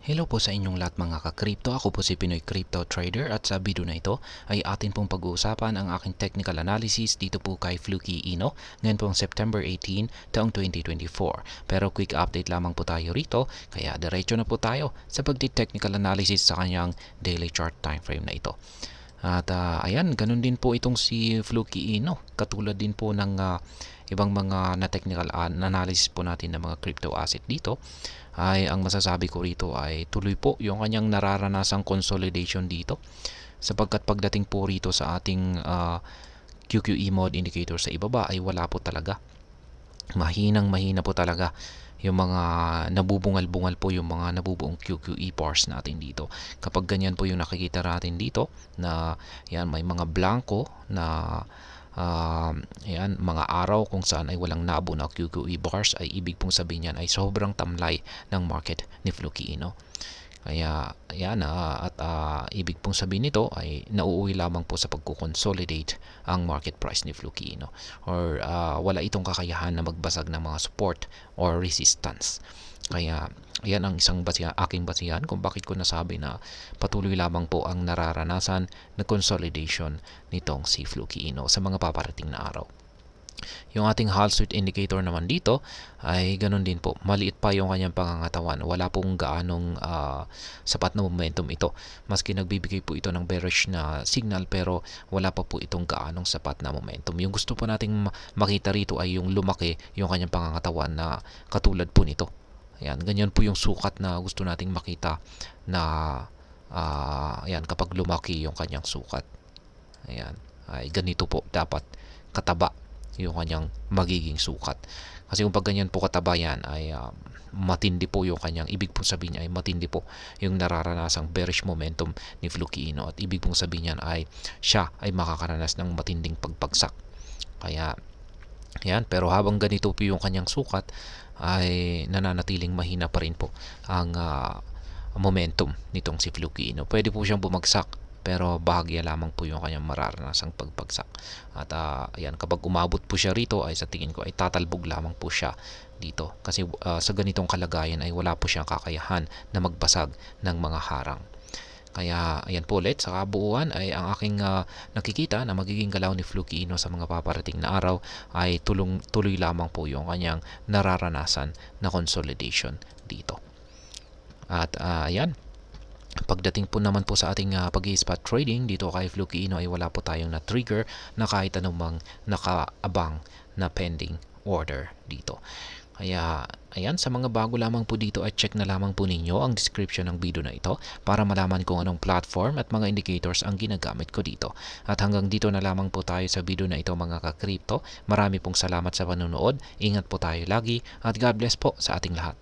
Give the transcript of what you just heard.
Hello po sa inyong lahat mga ka-crypto. Ako po si Pinoy Crypto Trader at sa video na ito ay atin pong pag-uusapan ang aking technical analysis dito po kay Fluky Ino ngayon pong September 18 taong 2024. Pero quick update lamang po tayo rito kaya diretso na po tayo sa pagti-technical analysis sa kanyang daily chart time frame na ito. At ayan, ganun din po itong si Fluky Ino. Katulad din po ng ibang mga na technical analysis po natin ng mga crypto asset dito ay ang masasabi ko rito ay tuloy po yung kanyang nararanasang consolidation dito sapagkat pagdating po rito sa ating QQE mode indicator sa ibaba ay wala po talaga, mahina po talaga yung mga nabubungal-bungal po yung mga nabubuong QQE bars natin dito. Kapag ganyan po yung nakikita natin dito na yan may mga blanco na yan, mga araw kung saan ay walang nabo na QQE bars ay ibig pong sabihin yan ay sobrang tamlay ng market ni Fluky Ino. Kaya yan at ibig pong sabihin nito ay nauuwi lamang po sa pagko-consolidate ang market price ni Fluky Ino or wala itong kakayahan na magbasag ng mga support or resistance. Kaya yan ang isang aking basihan kung bakit ko nasabi na patuloy lamang po ang nararanasan na consolidation nitong si Fluky Ino sa mga paparating na araw. Yung ating Hall Street indicator naman dito ay ganun din po. Maliit pa yung kanyang pangangatawan. Wala pong gaanong sapat na momentum ito. Maski nagbibigay po ito ng bearish na signal pero wala pa po itong gaanong sapat na momentum. Yung gusto po nating makita rito ay yung lumaki yung kanyang pangangatawan na katulad po nito. Ayan, ganyan po yung sukat na gusto nating makita na ayan, kapag lumaki yung kanyang sukat. Ayan, ay ganito po dapat kataba yung kanyang magiging sukat. Kasi kung pag ganyan po kataba yan ay matindi po yung kanyang, ibig pong sabihin niya ay matindi po yung nararanasang bearish momentum ni Fluky Ino at ibig pong sabihin niyan ay siya ay makakaranas ng matinding pagpagsak. Kaya yan, pero habang ganito po yung kanyang sukat ay nananatiling mahina pa rin po ang momentum nitong si Fluky Ino. Pwede po siyang bumagsak pero bahagya lamang po yung kanyang mararanasang pagpagsak. At ayan, kapag umabot po siya rito ay sa tingin ko ay tatalbog lamang po siya dito kasi sa ganitong kalagayan ay wala po siyang kakayahan na magbasag ng mga harang. Kaya ayan po ulit, sa kabuuan ay ang aking nakikita na magiging galaw ni Fluky Ino sa mga paparating na araw ay tuloy lamang po yung kanyang nararanasan na consolidation dito. At ayan, pagdating po naman po sa ating pag-i-spot trading dito kay Fluky Ino ay wala po tayong na-trigger na kahit anumang nakaabang na pending order dito. Kaya ayan, sa mga bago lamang po dito ay check na lamang po ninyo ang description ng video na ito para malaman kung anong platform at mga indicators ang ginagamit ko dito. At hanggang dito na lamang po tayo sa video na ito mga ka-crypto. Marami pong salamat sa panonood. Ingat po tayo lagi at God bless po sa ating lahat.